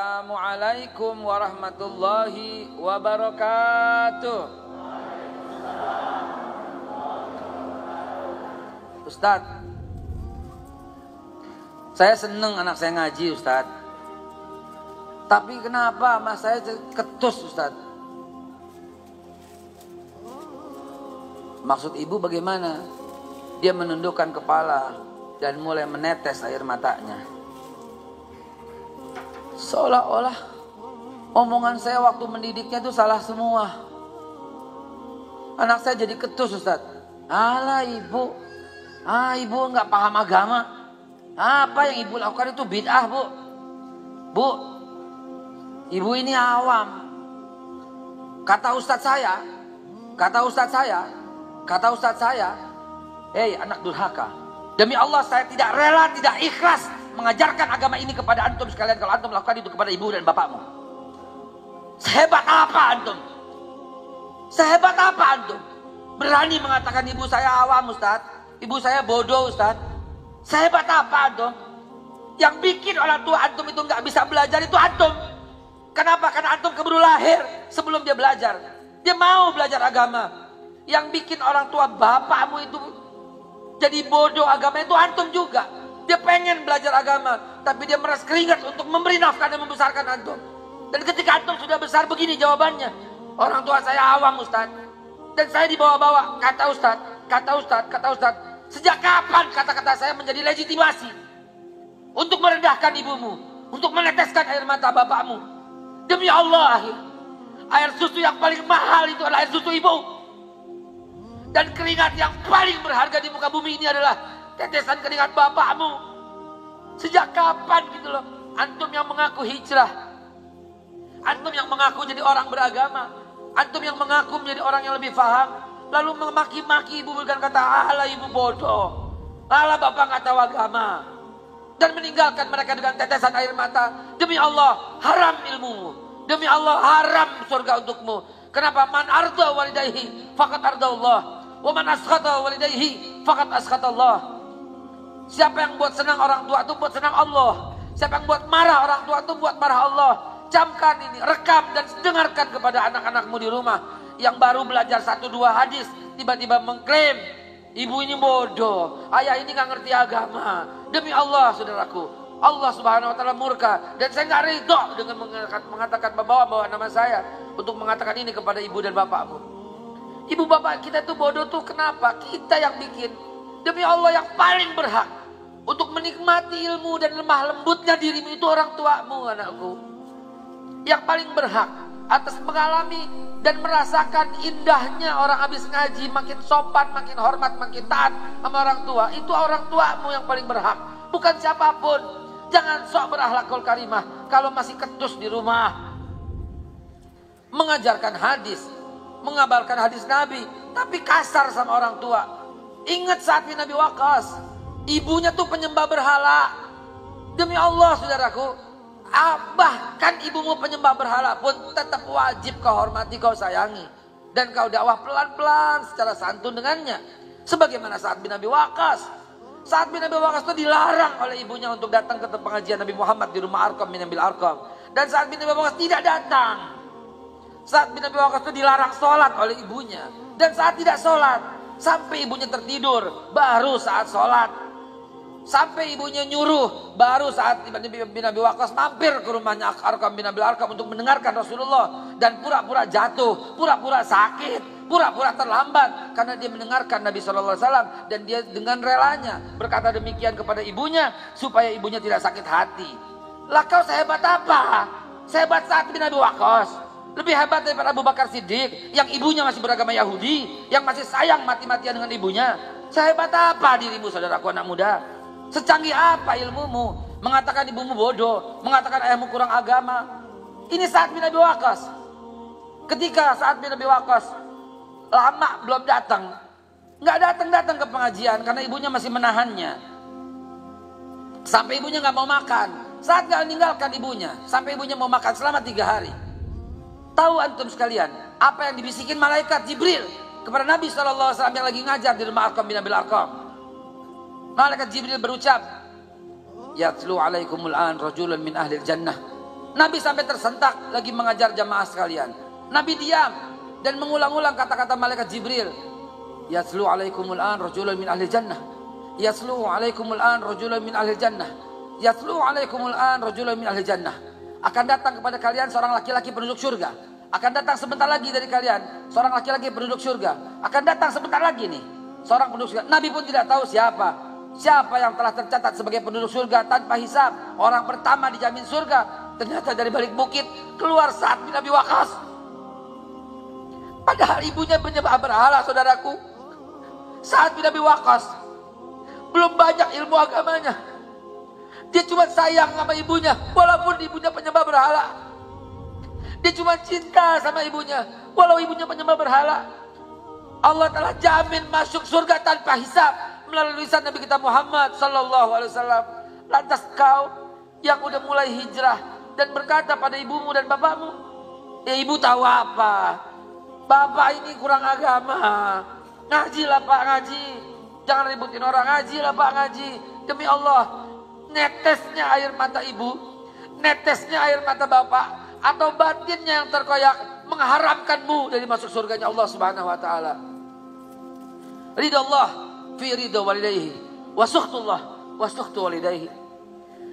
Assalamualaikum warahmatullahi wabarakatuh. Ustadz, saya seneng anak saya ngaji Ustadz. Tapi kenapa mas saya ketus Ustadz? Maksud ibu bagaimana? Dia menundukkan kepala dan mulai menetes air matanya. Seolah-olah omongan saya waktu mendidiknya itu salah semua. Anak saya jadi ketus Ustaz. Alah ibu, ibu nggak paham agama. Apa yang ibu lakukan itu bid'ah bu. Bu, ibu ini awam. Kata Ustaz saya, hei anak durhaka, demi Allah saya tidak rela, tidak ikhlas mengajarkan agama ini kepada antum sekalian kalau antum melakukan itu kepada ibu dan bapakmu. Sehebat apa antum? Sehebat apa antum? Berani mengatakan ibu saya awam Ustaz, ibu saya bodoh Ustaz. Sehebat apa antum? Yang bikin orang tua antum itu nggak bisa belajar itu antum. Kenapa? Karena antum keburu lahir sebelum dia belajar. Dia mau belajar agama. Yang bikin orang tua bapakmu itu jadi bodoh agama itu antum juga. Dia pengen belajar agama, tapi dia meras keringat untuk memberi nafkah dan membesarkan antum. Dan ketika antum sudah besar begini jawabannya, orang tua saya awam Ustaz. Dan saya dibawa-bawa, kata Ustaz. Sejak kapan kata-kata saya menjadi legitimasi untuk merendahkan ibumu, untuk meneteskan air mata bapakmu? Demi Allah, air susu yang paling mahal itu adalah air susu ibu. Dan keringat yang paling berharga di muka bumi ini adalah tetesan keringat bapakmu. Sejak kapan gitu loh antum yang mengaku hijrah, antum yang mengaku jadi orang beragama, antum yang mengaku menjadi orang yang lebih paham, lalu memaki-maki ibu dengan kata alah ibu bodoh, alah bapak nggak tahu agama, dan meninggalkan mereka dengan tetesan air mata. Demi Allah haram ilmumu, demi Allah haram surga untukmu. Kenapa? Man arda walidayhi faqad arda Allah, wa man askhata walidayhi faqad askhata Allah. Siapa yang buat senang orang tua itu buat senang Allah. Siapa yang buat marah orang tua itu buat marah Allah. Camkan ini, rekam dan dengarkan kepada anak-anakmu di rumah yang baru belajar 1-2 hadis, tiba-tiba mengklaim ibu ini bodoh, ayah ini gak ngerti agama. Demi Allah saudaraku, Allah subhanahu wa ta'ala murka. Dan saya gak ridho dengan mengatakan membawa nama saya untuk mengatakan ini kepada ibu dan bapakmu. Ibu bapak kita tuh bodoh tuh kenapa? Kita yang bikin. Demi Allah yang paling berhak untuk menikmati ilmu dan lemah lembutnya dirimu itu orang tuamu anakku. Yang paling berhak atas mengalami dan merasakan indahnya orang habis ngaji, makin sopan, makin hormat, makin taat sama orang tua. Itu orang tuamu yang paling berhak, bukan siapapun. Jangan sok berakhlakul karimah kalau masih ketus di rumah. Mengajarkan hadis, mengabarkan hadis Nabi, tapi kasar sama orang tua. Ingat Sa'ad bin Abi Waqqas, ibunya tuh penyembah berhala. Demi Allah saudaraku, bahkan ibumu penyembah berhala pun tetap wajib kau hormati, kau sayangi, dan kau dakwah pelan-pelan secara santun dengannya. Sebagaimana Sa'ad bin Abi Waqqas. Sa'ad bin Abi Waqqas itu dilarang oleh ibunya untuk datang ke pengajian Nabi Muhammad di rumah Arqam bin Abil Arqam. Dan Sa'ad bin Abi Waqqas tidak datang. Sa'ad bin Abi Waqqas itu dilarang sholat oleh ibunya. Dan saat tidak sholat sampai ibunya tertidur, baru saat sholat. Sampai ibunya nyuruh, baru saat bin Abi Waqqas mampir ke rumahnya Arqam bin Abil Arqam untuk mendengarkan Rasulullah. Dan pura-pura jatuh, pura-pura sakit, pura-pura terlambat karena dia mendengarkan Nabi SAW. Dan dia dengan relanya berkata demikian kepada ibunya supaya ibunya tidak sakit hati. Lah kau sehebat apa? Sehebat Sa'ad bin Abi Waqqas. Lebih hebat daripada Abu Bakar Siddiq yang ibunya masih beragama Yahudi, yang masih sayang mati-matian dengan ibunya. Sehebat apa dirimu saudaraku anak muda? Secanggih apa ilmumu? Mengatakan ibumu bodoh, mengatakan ayahmu kurang agama. Ini Sa'ad bin Abi Waqqas. Ketika Sa'ad bin Abi Waqqas lama belum datang, nggak datang ke pengajian karena ibunya masih menahannya. Sampai ibunya nggak mau makan. Saat nggak meninggalkan ibunya, sampai ibunya mau makan selama 3 hari. Tahu antum sekalian apa yang dibisikin malaikat Jibril kepada Nabi SAW yang lagi ngajar di rumah Arqam bin Abil Arqam? Malaikat Jibril berucap, Yatlu alaikumul an rajulun min ahlil jannah Nabi sampai tersentak lagi mengajar jamaah sekalian. Nabi diam dan mengulang-ulang kata-kata malaikat Jibril. Yaslu alaikumul an rajulun min ahli jannah. Yaslu alaikumul an rajulun min ahli jannah. Yaslu alaikumul an rajulun min ahli jannah. Akan datang kepada kalian seorang laki-laki penduduk surga. Akan datang sebentar lagi dari kalian seorang laki-laki penduduk surga. Akan datang sebentar lagi nih seorang penduduk surga. Nabi pun tidak tahu siapa yang telah tercatat sebagai penduduk surga tanpa hisab. Orang pertama dijamin surga. Ternyata dari balik bukit keluar Sa'ad bin Abi Waqqas. Padahal ibunya penyembah berhala, saudaraku. Sa'ad bin Abi Waqqas belum banyak ilmu agamanya. Dia cuma sayang sama ibunya, walaupun ibunya penyembah berhala. Dia cuma cinta sama ibunya, walau ibunya penyembah berhala. Allah telah jamin masuk surga tanpa hisab melalui lisan Nabi kita Muhammad sallallahu alaihi wasallam. Lantas kau yang udah mulai hijrah dan berkata pada ibumu dan bapakmu, ya ibu tahu apa? Bapak ini kurang agama. Ngajilah Pak, ngaji. Jangan ributin orang, ngajilah Pak, ngaji. Demi Allah, netesnya air mata ibu, netesnya air mata bapak, atau batinnya yang terkoyak mengharamkanmu dari masuk surganya Allah Subhanahu wa taala. Ridha Allah fi ridha walidayhi wa sukhtullah wa sukhtu walidayhi.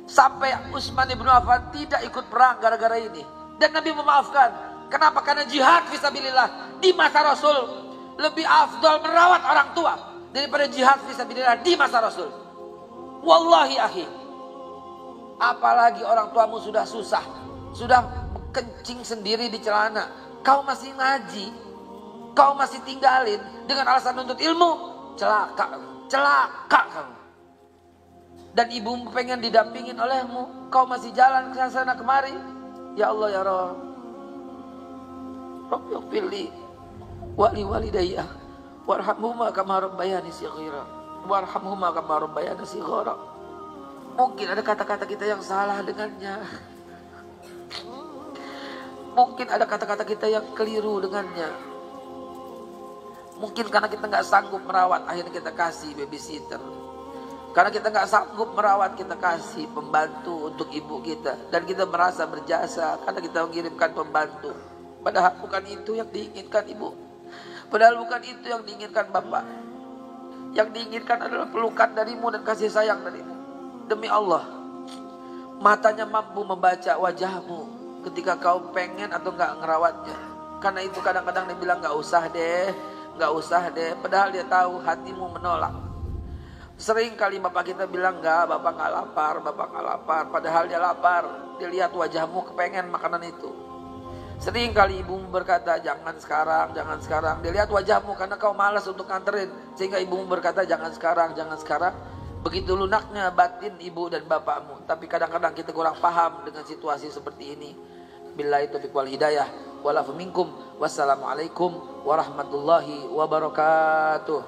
Sampai Utsman bin Affan tidak ikut perang gara-gara ini. Dan Nabi memaafkan. Kenapa? Karena jihad fisabilillah di masa Rasul lebih afdal merawat orang tua daripada jihad fisabilillah di masa Rasul. Wallahi akhi. Apalagi orang tuamu sudah susah, sudah kencing sendiri di celana, kau masih ngaji, kau masih tinggalin dengan alasan nuntut ilmu, celaka kamu. Dan ibumu pengen didampingin olehmu, kau masih jalan ke sana kemari. Ya Allah ya Rabb, Rabbi ighfirli wa li walidayya warhamhuma kama rabbayani shighara warhamhuma kama rabbayani shighara. Mungkin ada kata-kata kita yang salah dengannya. Mungkin ada kata-kata kita yang keliru dengannya. Mungkin karena kita nggak sanggup merawat, akhirnya kita kasih babysitter. Karena kita nggak sanggup merawat, kita kasih pembantu untuk ibu kita. Dan kita merasa berjasa karena kita mengirimkan pembantu. Padahal bukan itu yang diinginkan ibu. Padahal bukan itu yang diinginkan bapak. Yang diinginkan adalah pelukan darimu dan kasih sayang darimu. Demi Allah, matanya mampu membaca wajahmu ketika kau pengen atau nggak ngerawatnya. Karena itu kadang-kadang dia bilang nggak usah deh. Padahal dia tahu hatimu menolak. Sering kali bapak kita bilang bapak nggak lapar. Padahal dia lapar. Dia lihat wajahmu kepengen makanan itu. Sering kali ibumu berkata jangan sekarang. Dia lihat wajahmu karena kau malas untuk nganterin, sehingga ibumu berkata jangan sekarang. Begitu lunaknya batin ibu dan bapakmu. Tapi kadang-kadang kita kurang paham dengan situasi seperti ini. Billahi taufiq wal hidayah. Walafu minkum. Wassalamualaikum warahmatullahi wabarakatuh.